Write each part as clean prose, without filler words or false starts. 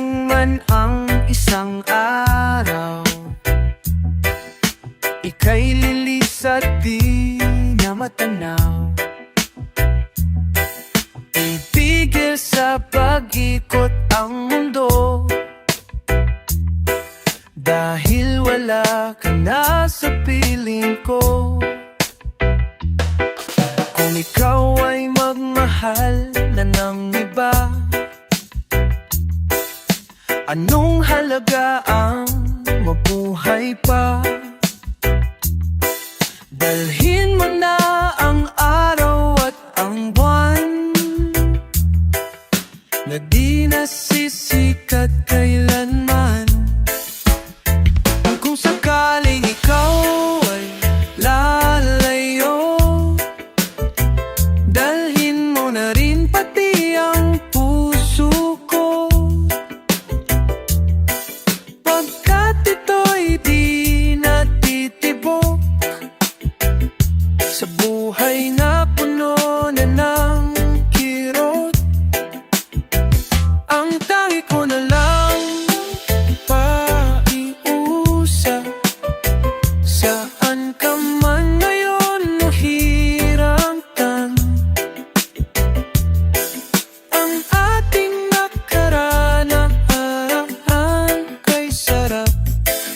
dumating man ang isang araw, ika'y lilis at di na matanaw. Itigil sa pag-ikot ang mundo, dahil wala ka na sa piling ko. Kung ikaw ay magmahal na ng iba, anong halaga ang mabuhay pa? Dalhin mo na ang araw at ang buwan na di nasisikat kailanman. Kung sakaling ikaw ay lalayo, dalhin mo na rin pati ang puso ko, pagkat ito'y di natitibok sa buhay na puno na ng kirot. Ang tangi ko na lang paiusap, saan ka man ngayon o hirangtan. Ang ating nakaraan kay sarap,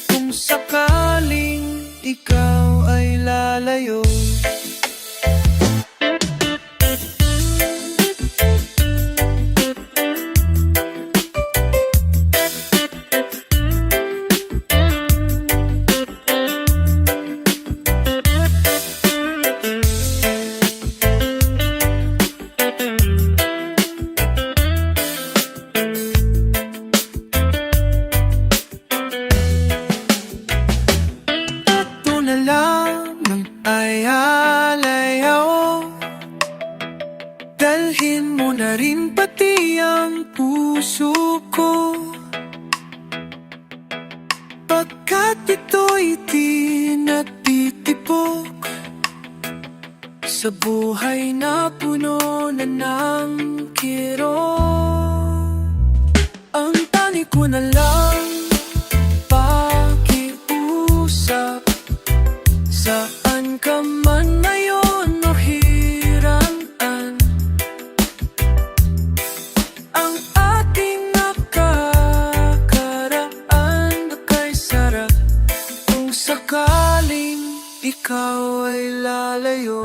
kung sakaling ikaw ay lalayo. Dalhin mo na rin pati ang puso ko, pagkat ito'y di natitibok sa buhay na puno na ng kirot. Ang tani ko na lang pakiusap, saan ka man ngayon o hirangtan. Ang ating nakakaraan kay sarap, kung sakaling ikaw ay lalayo.